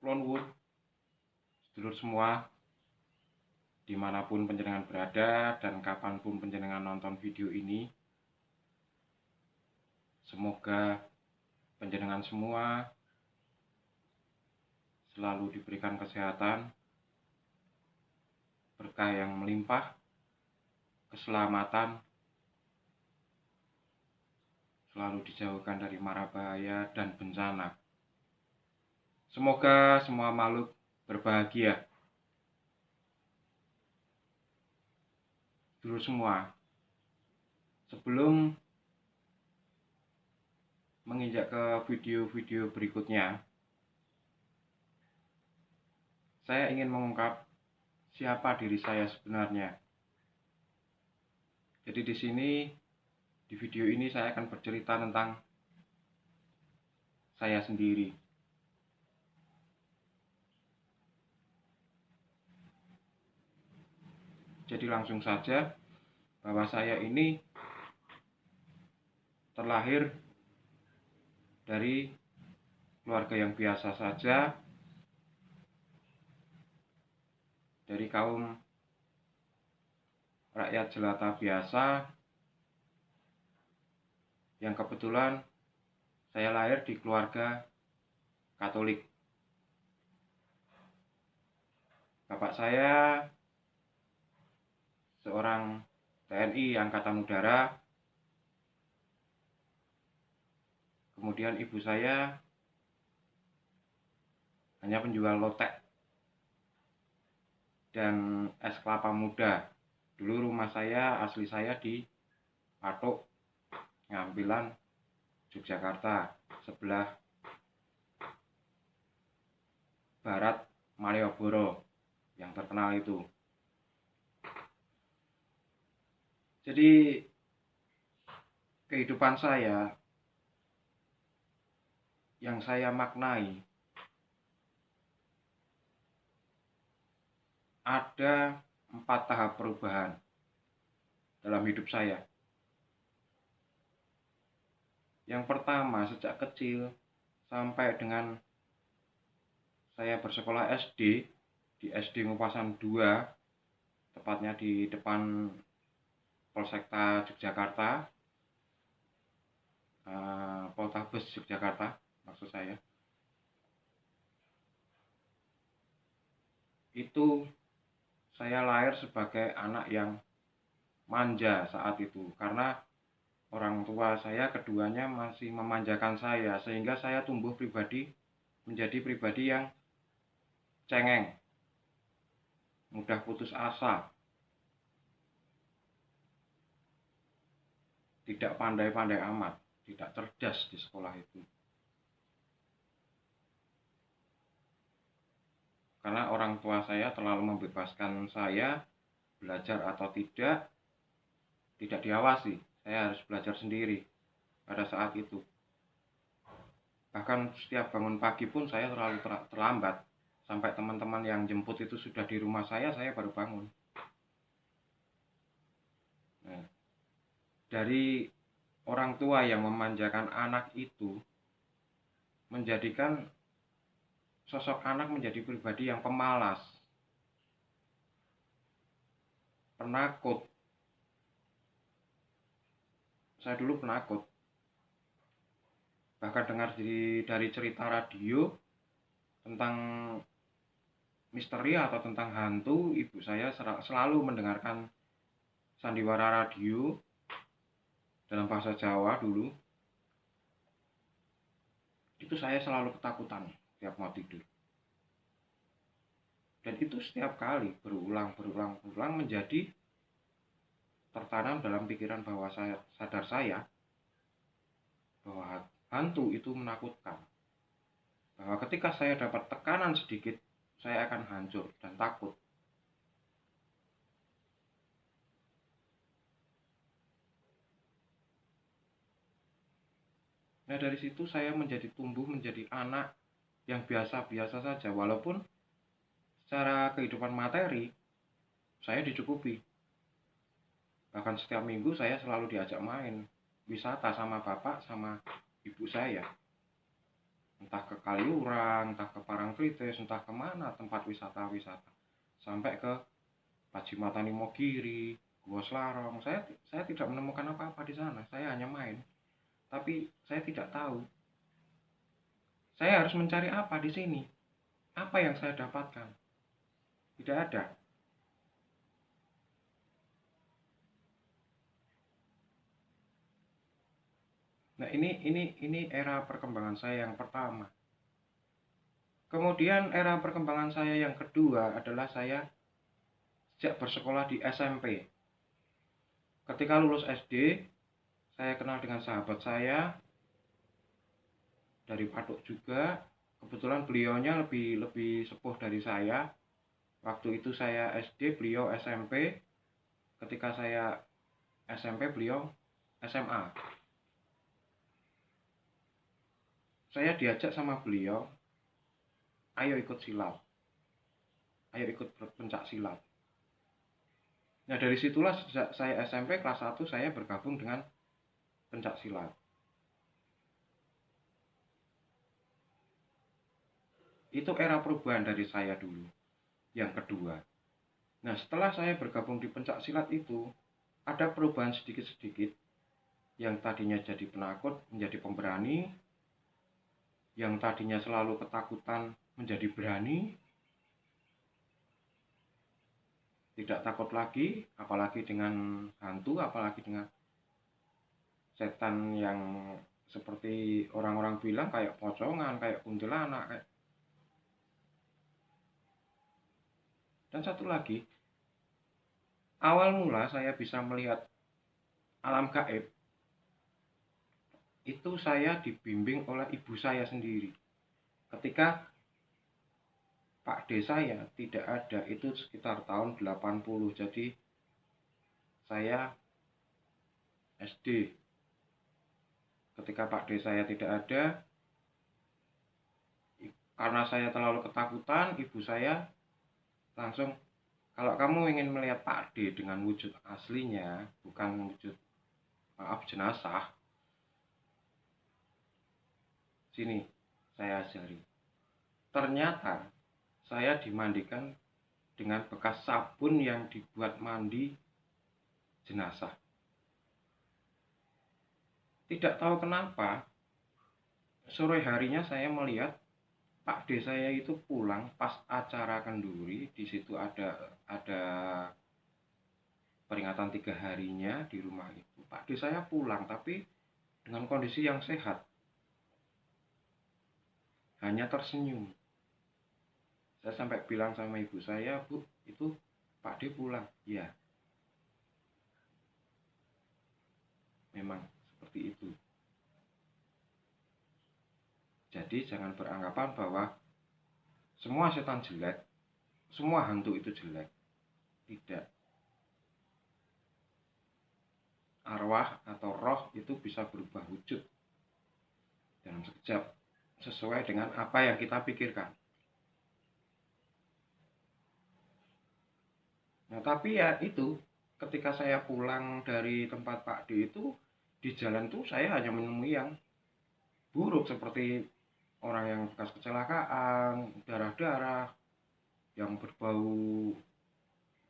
Kulon Wun, sedulur semua, dimanapun panjenengan berada dan kapanpun panjenengan nonton video ini, semoga panjenengan semua selalu diberikan kesehatan, berkah yang melimpah, keselamatan, selalu dijauhkan dari mara bahaya dan bencana. Semoga semua makhluk berbahagia. Dulu semua, sebelum menginjak ke video-video berikutnya, saya ingin mengungkap siapa diri saya sebenarnya. Jadi di sini, di video ini saya akan bercerita tentang saya sendiri. Jadi langsung saja, bahwa saya ini terlahir dari keluarga yang biasa saja, dari kaum rakyat jelata biasa, yang kebetulan saya lahir di keluarga Katolik. Bapak saya seorang TNI Angkatan Udara, kemudian ibu saya hanya penjual lotek dan es kelapa muda. Dulu rumah saya, asli saya di Patok, Ngampilan, Yogyakarta, sebelah barat Malioboro yang terkenal itu. Jadi kehidupan saya yang saya maknai ada 4 tahap perubahan dalam hidup saya. Yang pertama, sejak kecil sampai dengan saya bersekolah SD di SD Ngupasan 2, tepatnya di depan Polsekta Yogyakarta, Poltabes Yogyakarta maksud saya. Itu saya lahir sebagai anak yang manja saat itu, karena orang tua saya keduanya masih memanjakan saya, sehingga saya tumbuh menjadi pribadi yang cengeng, mudah putus asa, tidak pandai-pandai amat, tidak cerdas di sekolah itu. Karena orang tua saya terlalu membebaskan saya, belajar atau tidak diawasi. Saya harus belajar sendiri pada saat itu. Bahkan setiap bangun pagi pun saya terlalu terlambat. Sampai teman-teman yang jemput itu sudah di rumah saya baru bangun. Nah, dari orang tua yang memanjakan anak itu, menjadikan sosok anak menjadi pribadi yang pemalas, penakut. Saya dulu penakut. Bahkan dengar dari cerita radio tentang misteri atau tentang hantu, ibu saya selalu mendengarkan sandiwara radio dalam bahasa Jawa dulu. Itu saya selalu ketakutan tiap mau tidur. Dan itu setiap kali berulang menjadi tertanam dalam pikiran bawah sadar saya bahwa hantu itu menakutkan. Bahwa ketika saya dapat tekanan sedikit, saya akan hancur dan takut. Nah, dari situ saya tumbuh menjadi anak yang biasa-biasa saja, walaupun secara kehidupan materi saya dicukupi. Bahkan setiap minggu saya selalu diajak main wisata sama bapak sama ibu saya. entah ke Kaliurang, entah ke Parangtritis, entah kemana tempat wisata-wisata, sampai ke Pajimatani Mogiri, Gua Slarong. Saya tidak menemukan apa-apa di sana. Saya hanya main, tapi saya tidak tahu saya harus mencari apa di sini. Apa yang saya dapatkan? Tidak ada. Nah, ini era perkembangan saya yang pertama. Kemudian era perkembangan saya yang kedua adalah saya sejak bersekolah di SMP. Ketika lulus SD, saya kenal dengan sahabat saya dari Patok juga. Kebetulan beliaunya lebih lebih sepuh dari saya. Waktu itu saya SD, beliau SMP. Ketika saya SMP, beliau SMA. Saya diajak sama beliau, ayo ikut silat, ayo ikut pencak silat. Nah, dari situlah sejak saya SMP kelas 1 saya bergabung dengan pencak silat. Itu era perubahan dari saya dulu, yang kedua. Nah, setelah saya bergabung di pencak silat itu, ada perubahan sedikit-sedikit. Yang tadinya jadi penakut menjadi pemberani, yang tadinya selalu ketakutan menjadi berani, tidak takut lagi, apalagi dengan hantu, apalagi dengan setan yang seperti orang-orang bilang kayak pocongan, kayak kuntilanak, kayak. Dan satu lagi, awal mula saya bisa melihat alam gaib itu saya dibimbing oleh ibu saya sendiri. Ketika Pak D saya tidak ada, itu sekitar tahun 80. Jadi saya SD. Ketika Pak D saya tidak ada, karena saya terlalu ketakutan, ibu saya langsung, kalau kamu ingin melihat Pak D dengan wujud aslinya, bukan wujud, maaf, jenazah, sini saya ajari. Ternyata saya dimandikan dengan bekas sabun yang dibuat mandi jenazah. Tidak tahu kenapa, sore harinya saya melihat Pak D saya itu pulang pas acara kenduri. Di situ ada peringatan 3 harinya di rumah itu. Pak D saya pulang tapi dengan kondisi yang sehat, hanya tersenyum. Saya sampai bilang sama ibu saya, Bu, itu Pak D pulang. Ya, memang seperti itu. Jadi jangan beranggapan bahwa semua setan jelek, semua hantu itu jelek. Tidak. Arwah atau roh itu bisa berubah wujud dalam sekejap, sesuai dengan apa yang kita pikirkan. Nah, tapi ya itu, ketika saya pulang dari tempat Pak D itu, di jalan tuh saya hanya menemui yang buruk, seperti orang yang bekas kecelakaan, darah-darah, yang berbau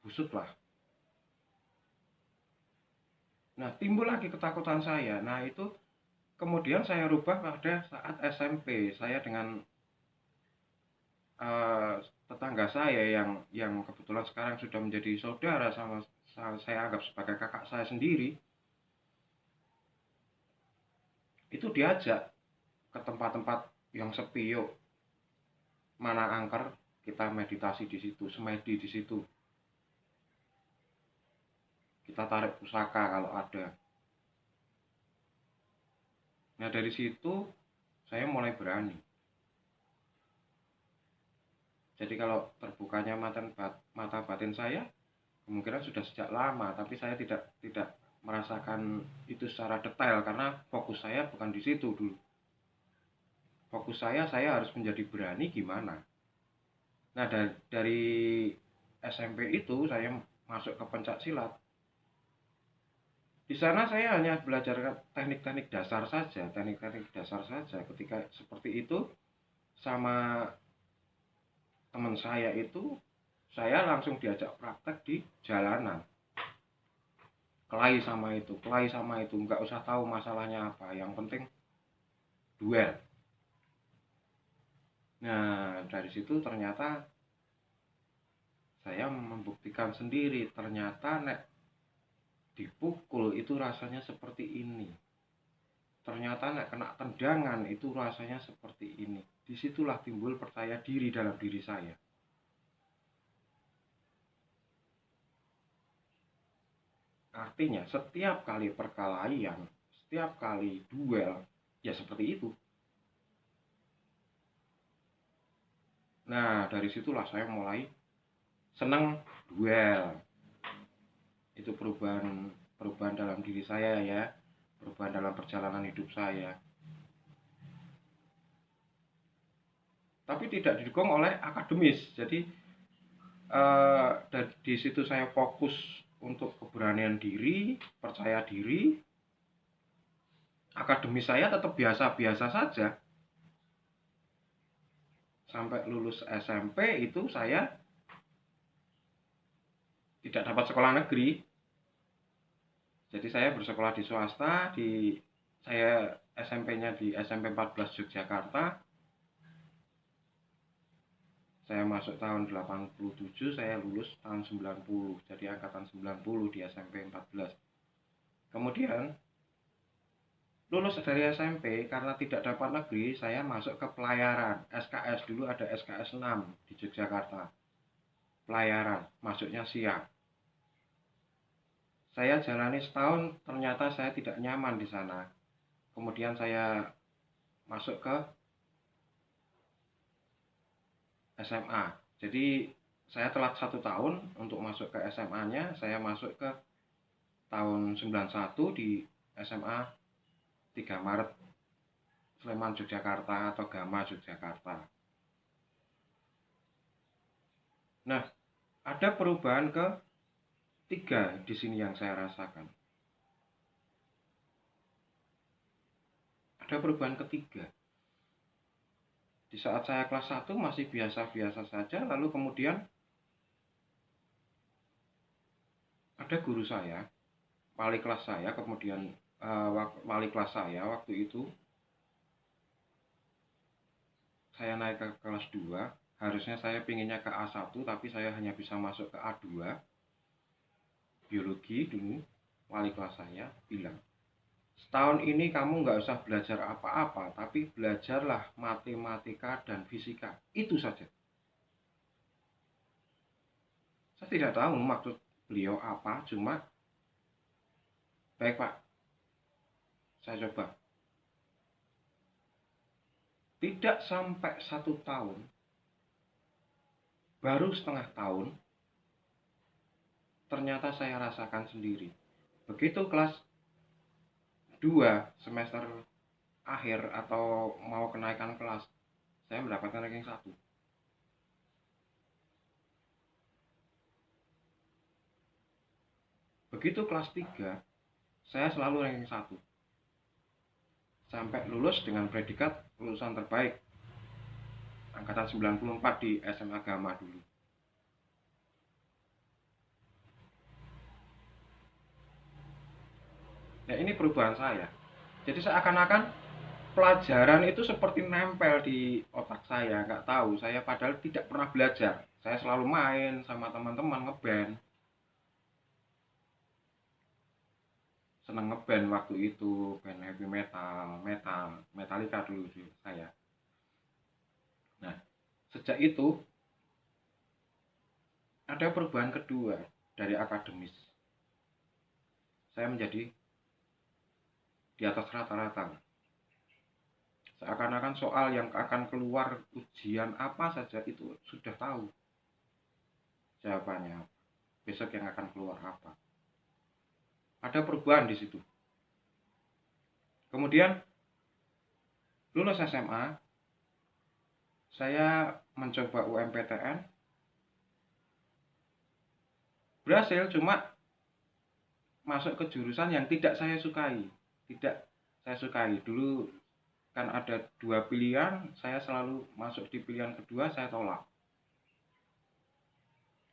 busuk lah. Nah, timbul lagi ketakutan saya. Nah, itu kemudian saya rubah pada saat SMP. Saya dengan uh, tetangga saya yang kebetulan sekarang sudah menjadi saudara, sama saya anggap sebagai kakak saya sendiri, itu diajak ke tempat-tempat yang sepi. Yuk, mana angker, kita meditasi di situ, semedi di situ, kita tarik pusaka kalau ada. Nah, dari situ saya mulai berani. Jadi kalau terbukanya mata batin saya, kemungkinan sudah sejak lama, tapi saya tidak merasakan itu secara detail karena fokus saya bukan di situ dulu. Fokus saya harus menjadi berani gimana. Nah, dari SMP itu saya masuk ke pencak silat. Di sana saya hanya belajar teknik-teknik dasar saja, teknik-teknik dasar saja. Ketika seperti itu sama teman saya itu, saya langsung diajak praktek di jalanan. Kelahi sama itu, nggak usah tahu masalahnya apa, yang penting duel. Nah, dari situ ternyata saya membuktikan sendiri, ternyata nek dipukul itu rasanya seperti ini. Ternyata nek kena tendangan itu rasanya seperti ini. Disitulah timbul percaya diri dalam diri saya. Artinya setiap kali perkelahian, setiap kali duel, ya seperti itu. Nah, dari situlah saya mulai senang duel. Itu perubahan perubahan dalam diri saya ya, perubahan dalam perjalanan hidup saya. Tapi tidak didukung oleh akademis. Jadi di situ saya fokus untuk keberanian diri, percaya diri. Akademis saya tetap biasa-biasa saja. Sampai lulus SMP itu saya tidak dapat sekolah negeri. Jadi saya bersekolah di swasta, saya SMP-nya di SMP 14 Yogyakarta. Saya masuk tahun 87, saya lulus tahun 90. Jadi angkatan 90 di SMP 14. Kemudian lulus dari SMP karena tidak dapat negeri, saya masuk ke pelayaran. SKS dulu ada SKS 6 di Yogyakarta. Pelayaran, masuknya siang. Saya jalani setahun, ternyata saya tidak nyaman di sana. Kemudian saya masuk ke SMA. Jadi saya telat 1 tahun untuk masuk ke SMA-nya. Saya masuk ke tahun 91 di SMA 3 Maret Sleman Yogyakarta atau Gama Yogyakarta. Nah, ada perubahan ketiga di sini yang saya rasakan. Ada perubahan ketiga. Di saat saya kelas 1 masih biasa-biasa saja, lalu kemudian ada guru saya, wali kelas saya, kemudian wali kelas saya waktu itu saya naik ke kelas 2, harusnya saya pinginnya ke A1 tapi saya hanya bisa masuk ke A2 biologi dulu. Wali kelas saya bilang, setahun ini kamu nggak usah belajar apa-apa, tapi belajarlah matematika dan fisika, itu saja. Saya tidak tahu maksud beliau apa, cuma baik pak, saya coba. Tidak sampai 1 tahun, baru setengah tahun, ternyata saya rasakan sendiri. Begitu kelas 2 semester akhir atau mau kenaikan kelas, saya mendapatkan ranking 1. Begitu kelas 3, saya selalu ranking 1. Sampai lulus dengan predikat lulusan terbaik angkatan 94 di SMA Gama dulu. Nah, ini perubahan saya. Jadi seakan-akan pelajaran itu seperti nempel di otak saya, nggak tahu. Saya padahal tidak pernah belajar. Saya selalu main sama teman-teman ngeband. Seneng ngeband waktu itu, band heavy metal, Metallica dulu sih saya. Nah, sejak itu ada perubahan kedua dari akademis. Saya menjadi di atas rata-rata. Seakan-akan soal yang akan keluar ujian apa saja itu sudah tahu jawabannya. Besok yang akan keluar apa. Ada perubahan di situ. Kemudian lulus SMA, saya mencoba UMPTN, berhasil, cuma masuk ke jurusan yang tidak saya sukai. Tidak saya sukai. Dulu kan ada 2 pilihan, saya selalu masuk di pilihan kedua, saya tolak.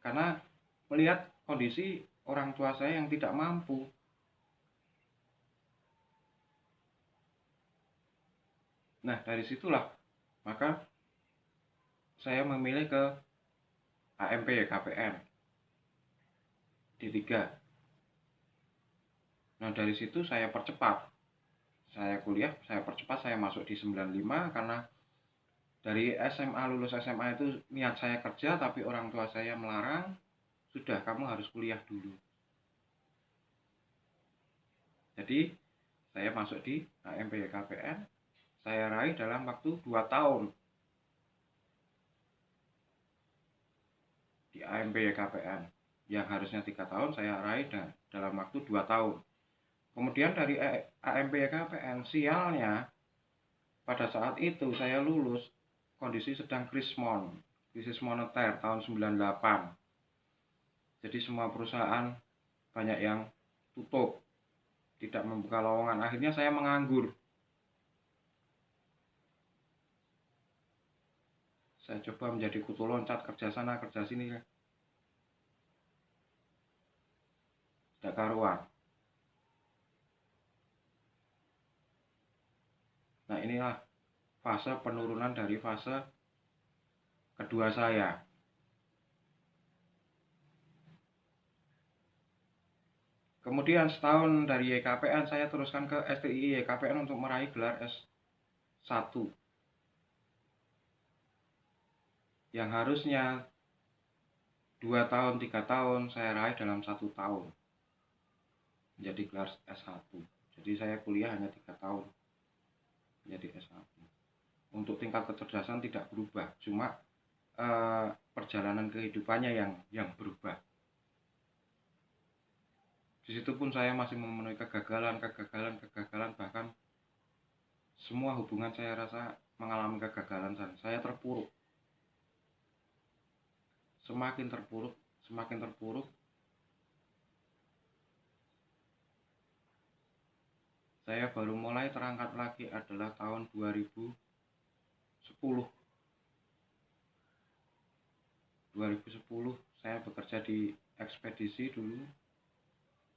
Karena melihat kondisi orang tua saya yang tidak mampu. Nah, dari situlah maka saya memilih ke AMP KPN D3. Nah, dari situ saya percepat. Saya kuliah, saya percepat, saya masuk di 95 karena dari SMA, lulus SMA itu niat saya kerja tapi orang tua saya melarang. Sudah, kamu harus kuliah dulu. Jadi, saya masuk di AMP KPN. Saya raih dalam waktu 2 tahun. Di AMP KPN yang harusnya 3 tahun saya raih dalam waktu 2 tahun. Kemudian dari AMP KPN, sialnya pada saat itu saya lulus kondisi sedang krisis moneter tahun 98. Jadi semua perusahaan banyak yang tutup, tidak membuka lowongan. Akhirnya saya menganggur. Saya coba menjadi kutu loncat, kerja sana kerja sini, tidak karuan. Nah, inilah fase penurunan dari fase kedua saya. Kemudian setahun dari YKPN saya teruskan ke STI YKPN untuk meraih gelar S1. Yang harusnya 2 tahun, 3 tahun saya raih dalam 1 tahun. Menjadi gelar S1. Jadi saya kuliah hanya 3 tahun. Menjadi S1. Untuk tingkat kecerdasan tidak berubah, cuma perjalanan kehidupannya yang berubah. Di situ pun saya masih memenuhi kegagalan, bahkan semua hubungan saya rasa mengalami kegagalan dan saya terpuruk. Semakin terpuruk. Saya baru mulai terangkat lagi adalah tahun 2010. 2010 saya bekerja di ekspedisi dulu.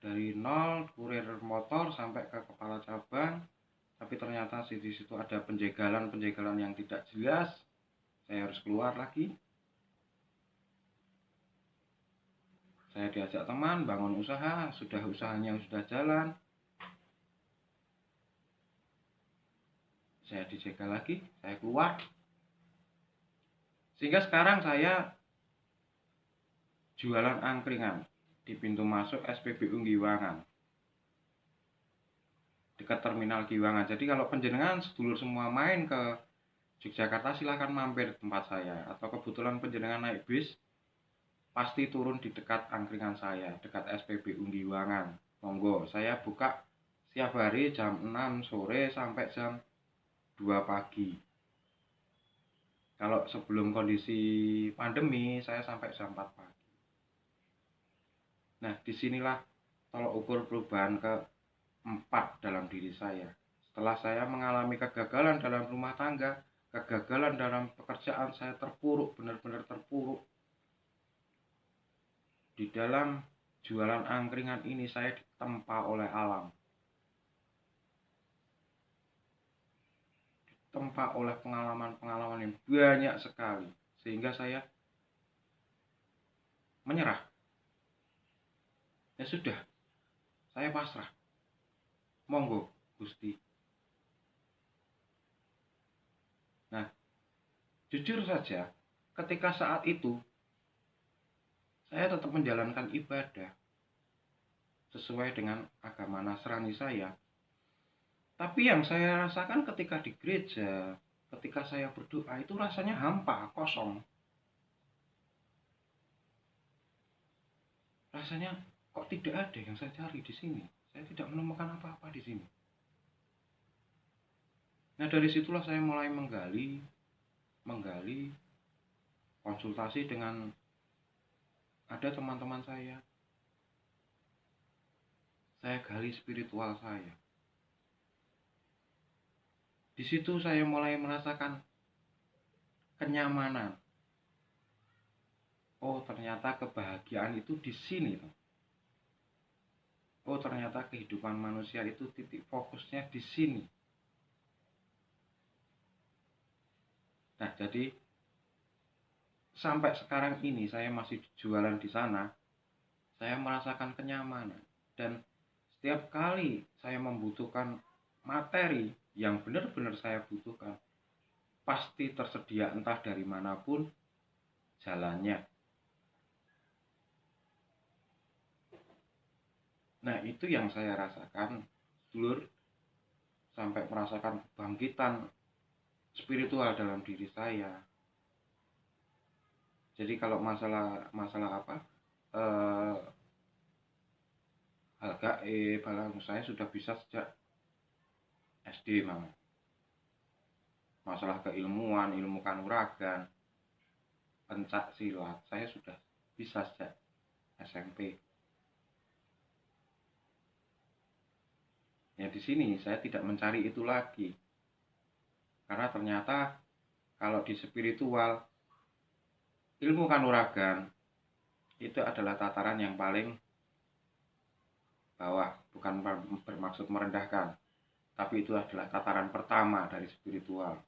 Dari nol, kurir motor sampai ke kepala cabang. Tapi ternyata di situ ada penjagalan yang tidak jelas. Saya harus keluar lagi. Saya diajak teman bangun usaha, usahanya sudah jalan. Saya dijegal lagi, saya keluar. Sehingga sekarang saya jualan angkringan di pintu masuk SPBU Giwangan, dekat terminal Giwangan. Jadi kalau penjenengan sedulur semua main ke Yogyakarta silahkan mampir tempat saya, atau kebetulan penjenengan naik bis pasti turun di dekat angkringan saya, dekat SPBU Giwangan. Monggo, saya buka setiap hari jam 6 sore sampai jam 2 pagi. Kalau sebelum kondisi pandemi saya sampai jam 4 pagi. Nah, disinilah tolok ukur perubahan keempat dalam diri saya. Setelah saya mengalami kegagalan dalam rumah tangga, kegagalan dalam pekerjaan, saya terpuruk, benar-benar terpuruk. Di dalam jualan angkringan ini saya ditempa oleh alam. Ditempa oleh pengalaman-pengalaman yang banyak sekali. Sehingga saya menyerah. Ya sudah, saya pasrah. Monggo, Gusti. Nah, jujur saja, ketika saat itu saya tetap menjalankan ibadah sesuai dengan agama Nasrani saya. Tapi yang saya rasakan ketika di gereja, ketika saya berdoa itu rasanya hampa, kosong. Rasanya kok tidak ada yang saya cari di sini. Saya tidak menemukan apa-apa di sini. Nah, dari situlah saya mulai menggali, konsultasi dengan ada teman-teman saya. saya gali spiritual saya. Di situ saya mulai merasakan kenyamanan. Oh, ternyata kebahagiaan itu di sini. Oh, ternyata kehidupan manusia itu titik fokusnya di sini. Nah, jadi sampai sekarang ini saya masih jualan di sana. Saya merasakan kenyamanan, dan setiap kali saya membutuhkan materi yang benar-benar saya butuhkan, pasti tersedia entah dari manapun jalannya. Nah, itu yang saya rasakan, dulur, sampai merasakan kebangkitan spiritual dalam diri saya. Jadi kalau masalah apa, hal gaib, saya sudah bisa sejak SD, Mama. Masalah keilmuan, ilmu kanuragan, pencak silat, saya sudah bisa sejak SMP. Ya, di sini saya tidak mencari itu lagi, karena ternyata kalau di spiritual, ilmu kanuragan itu adalah tataran yang paling bawah. Bukan bermaksud merendahkan, tapi itu adalah tataran pertama dari spiritual.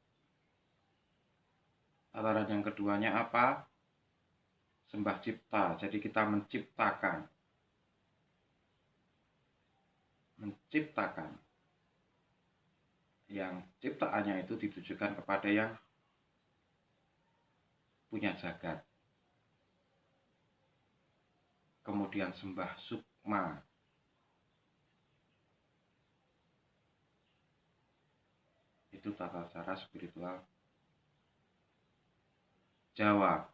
Tataran yang keduanya apa? Sembah cipta. Jadi kita menciptakan. Yang ciptaannya itu ditujukan kepada yang punya jagat. Kemudian sembah sukma. Itu tata cara spiritual Jawa,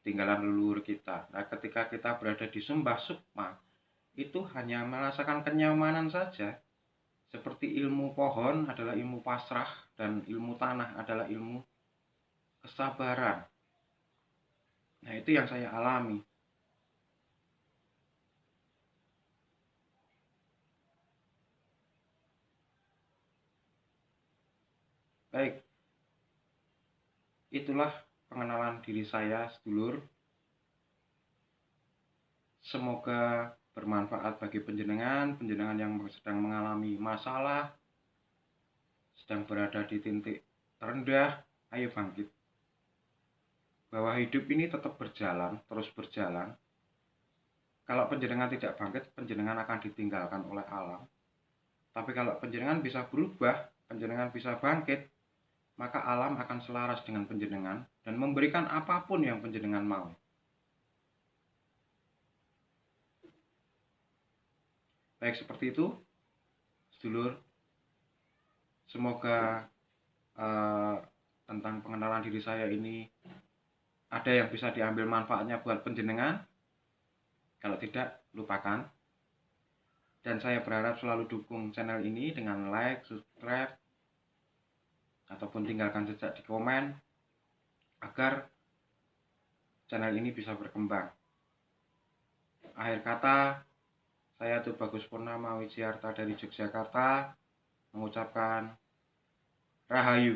tinggalan leluhur kita. Nah, ketika kita berada di sembah sukma, itu hanya merasakan kenyamanan saja. Seperti ilmu pohon adalah ilmu pasrah, dan ilmu tanah adalah ilmu kesabaran. Nah, itu yang saya alami. Baik, itulah pengenalan diri saya, sedulur. Semoga bermanfaat bagi penjenengan yang sedang mengalami masalah, sedang berada di titik terendah. Ayo bangkit. Bahwa hidup ini tetap berjalan, terus berjalan. Kalau penjenengan tidak bangkit, penjenengan akan ditinggalkan oleh alam. Tapi kalau penjenengan bisa berubah, penjenengan bisa bangkit, maka alam akan selaras dengan penjenengan dan memberikan apapun yang penjenengan mau. Baik, seperti itu, sedulur. Semoga tentang pengenalan diri saya ini ada yang bisa diambil manfaatnya buat penjenengan. Kalau tidak, lupakan. Dan saya berharap selalu dukung channel ini dengan like, subscribe, ataupun tinggalkan jejak di komen, agar channel ini bisa berkembang. Akhir kata, saya Tubagus Purnama Wijiarta dari Yogyakarta mengucapkan Rahayu.